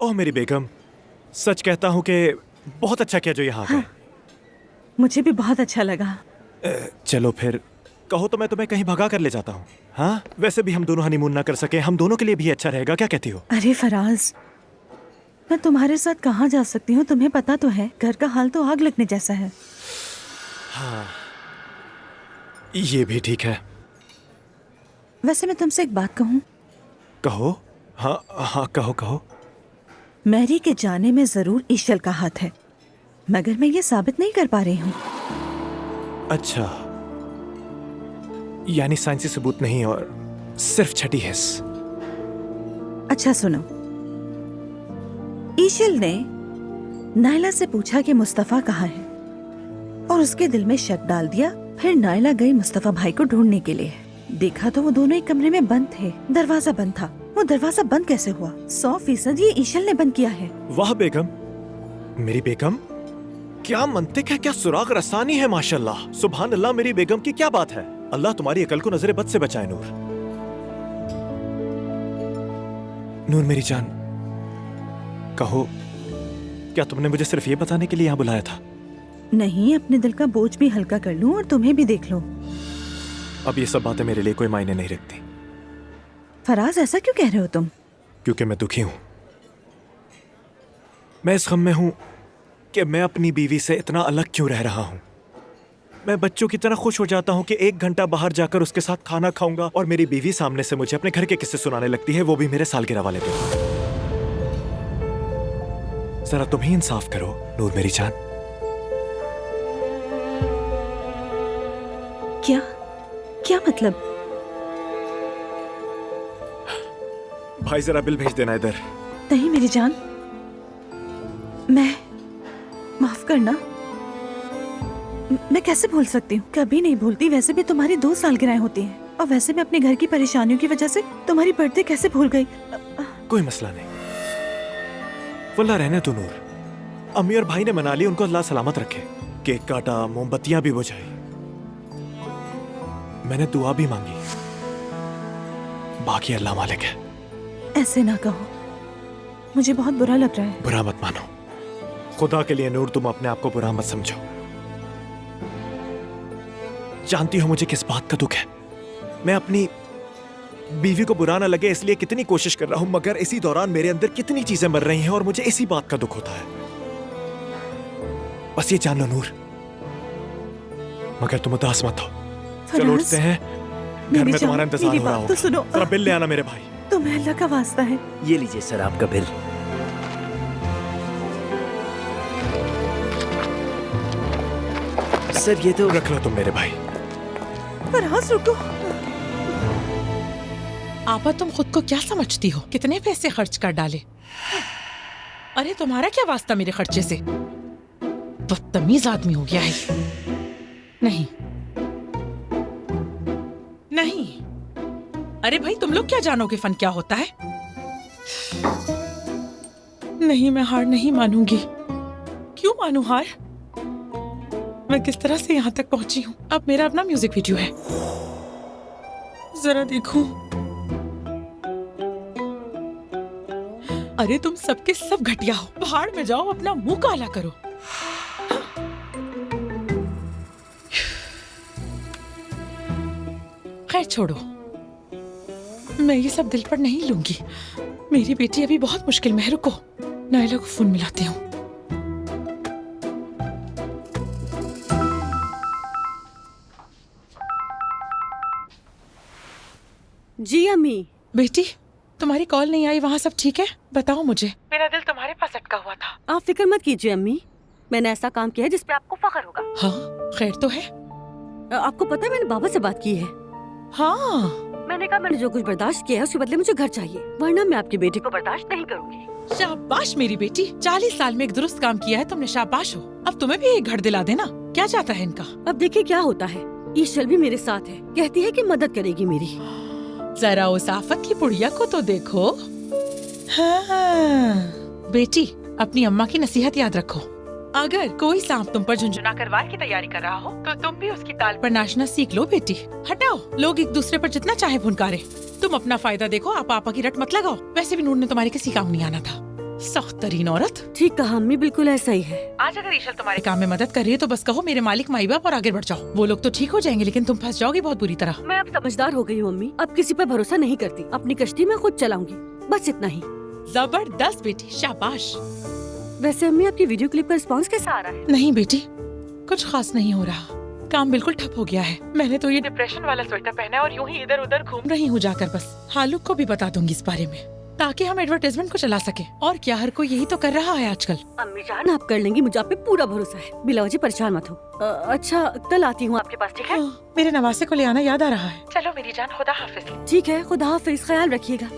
ओह मेरी बेगम, सच कहता हूँ कि बहुत अच्छा किया जो यहाँ आ गए। मुझे भी बहुत अच्छा लगा। चलो फिर कहो तो मैं तुम्हें कहीं भगा कर ले जाता हूँ। हाँ, वैसे भी हम दोनों हनीमून ना कर सके, हम दोनों के लिए भी अच्छा रहेगा। क्या कहती हो? अरे फराज, मैं तुम्हारे साथ कहाँ जा सकती हूँ? तुम्हें पता तो है, घर का हाल तो आग लगने जैसा है। हाँ, ये भी ठीक है। वैसे मैं तुमसे एक बात कहूँ? कहो। हाँ हाँ, कहो कहो। मैरी के जाने में जरूर ईशल का हाथ है, मगर मैं ये साबित नहीं कर पा रही हूँ। अच्छा, यानी साइंसी सबूत नहीं और सिर्फ छठी हिस्स। अच्छा सुनो, ईशल ने नायला से पूछा कि मुस्तफा कहाँ है और उसके दिल में शक डाल दिया। फिर नायला गई मुस्तफा भाई को ढूंढने के लिए। देखा तो वो दोनों एक कमरे में बंद थे, दरवाजा बंद था। वो दरवाजा बंद कैसे हुआ? 100% ये ईशल ने बंद किया है। वाह बेगम, मेरी बेगम, क्या मंतिक है, क्या सुराग रसानी है। माशाल्लाह, सुभान अल्लाह। मेरी बेगम की क्या बात है। अल्लाह तुम्हारी अकल को नजरे बद से बचाए। नूर, नूर मेरी जान, कहो, क्या तुमने मुझे सिर्फ ये बताने के लिए यहाँ बुलाया था? नहीं, अपने दिल का बोझ भी हल्का कर लूं और तुम्हें भी देख लो। अब ये सब बातें मेरे लिए कोई मायने नहीं रखती। फराज, ऐसा क्यों कह रहे हो तुम? क्योंकि मैं दुखी हूं। मैं इस गम में हूं कि मैं अपनी बीवी से इतना अलग क्यों रह रहा हूं। मैं बच्चों की तरह खुश हो जाता हूं कि 1 घंटा बाहर जाकर उसके साथ खाना खाऊंगा और मेरी बीवी सामने से मुझे अपने घर के किस्से सुनाने लगती है, वो भी मेरे सालगिरह वाले दिन। जरा तुम ही इंसाफ करो नूर मेरी जान। क्या क्या मतलब? भाई जरा बिल भेज देना इधर। नहीं मेरी जान, मैं माफ करना, मैं कैसे भूल सकती हूँ? कभी नहीं भूलती। वैसे भी तुम्हारी 2 सालगिरह होती हैं और वैसे मैं अपने घर की परेशानियों की वजह से तुम्हारी बर्थडे कैसे भूल गई? कोई मसला नहीं, वल्लाह रहने तो नूर। अम्मी और भाई ने मना ली, उनको अल्लाह सलामत रखे। केक काटा, मोमबत्तियां भी बुझाई, मैंने दुआ भी मांगी, बाकी अल्लाह मालिक है। ऐसे ना कहो, मुझे बहुत बुरा लग रहा है। बुरा मत मानो, खुदा के लिए नूर, तुम अपने आप को बुरा मत समझो। जानती हो मुझे किस बात का दुख है। मैं अपनी बीवी को बुरा ना लगे इसलिए कितनी कोशिश कर रहा हूं, मगर इसी दौरान मेरे अंदर कितनी चीजें मर रही हैं और मुझे इसी बात का दुख होता है। बस ये जान लो नूर, मगर तुम उदास मत हो। चलो उठते हैं, घर में तुम्हारा इंतजार हो रहा होगा। सुनो, जरा बिल ले आना मेरे भाई। तुम्हें अल्लाह का वास्ता है। ये लीजिए सर आपका बिल। सर ये तो रख लो तुम मेरे भाई। फराज रुको। आपा, तुम खुद को क्या समझती हो? कितने पैसे खर्च कर डाले? अरे तुम्हारा क्या वास्ता मेरे खर्चे से? बदतमीज आदमी हो गया है। नहीं नहीं, अरे भाई, तुम लोग क्या जानोगे फन क्या होता है? नहीं, मैं हार नहीं मानूंगी। क्यों मानूं हार? मैं किस तरह से यहाँ तक पहुंची हूँ। अब मेरा अपना म्यूजिक वीडियो है, जरा देखो। अरे तुम सबके सब घटिया हो, पहाड़ में जाओ, अपना मुंह काला करो। खैर छोड़ो, मैं ये सब दिल पर नहीं लूंगी। मेरी बेटी अभी बहुत मुश्किल में है। रुको, नायला को फोन मिलाती हूँ। जी अम्मी। बेटी, तुम्हारी कॉल नहीं आई, वहाँ सब ठीक है? बताओ मुझे, मेरा दिल तुम्हारे पास अटका हुआ था। आप फिक्र मत कीजिए अम्मी, मैंने ऐसा काम किया है जिस पे आपको फख्र होगा। हाँ, खैर तो है। आपको पता है मैंने बाबा से बात की है। हाँ, मैंने कहा मैंने जो कुछ बर्दाश्त किया है उसके बदले मुझे घर चाहिए, वरना मैं आपकी बेटी को बर्दाश्त नहीं करूंगी। शाबाश मेरी बेटी, 40 साल में एक दुरुस्त काम किया है तुमने, शाबाश हो। अब तुम्हें भी एक घर दिला देना। क्या चाहता है इनका? अब देखिए क्या होता है। ईशल भी मेरे साथ है, कहती है कि मदद करेगी मेरी। जरा उस आफत की बुढ़िया को तो देखो। हाँ, बेटी, अपनी अम्मा की नसीहत याद रखो। अगर कोई सांप तुम पर झुंझुना कर वार की तैयारी कर रहा हो तो तुम भी उसकी ताल पर नाचना सीख लो बेटी। हटाओ, लोग एक दूसरे पर जितना चाहे भुनकारे, तुम अपना फायदा देखो। आप आपा की रट मत लगाओ। वैसे भी नूर ने तुम्हारे किसी काम नहीं आना था। सख्त तरीन औरत। ठीक कहा अम्मी, बिल्कुल ऐसा ही है। आज अगर ईशल तुम्हारे काम में मदद कर रही है तो बस कहो मेरे मालिक माई बाप और आगे बढ़ जाओ। वो लोग तो ठीक हो जाएंगे लेकिन तुम फंस जाओगी बहुत बुरी तरह। मैं अब समझदार हो गई हूँ अम्मी, अब किसी पर भरोसा नहीं करती। अपनी कश्ती मैं खुद चलाऊंगी, बस इतना ही। जबरदस्त बेटी, शाबाश। वैसे अम्मी, आपकी वीडियो क्लिप का रिस्पॉन्स कैसा आ रहा है? नहीं बेटी, कुछ खास नहीं हो रहा, काम बिल्कुल ठप हो गया है। मैंने तो ये डिप्रेशन वाला स्वेटर पहना है और यूं ही इधर उधर घूम रही हूँ जाकर। बस हालुक को भी बता दूंगी इस बारे में ताकि हम एडवर्टाइजमेंट को चला सके। और क्या, हर कोई यही तो कर रहा है आजकल। अम्मी जान, आप कर लेंगी, मुझे आप पे पूरा भरोसा है। बिला वजह परेशान मत हो। अच्छा, कल आती हूँ आपके पास, ठीक है? मेरे नवासे को ले आना याद आ रहा है। चलो मेरी जान, खुदा हाफिज। ठीक है, खुदा हाफिज, ख्याल रखिएगा।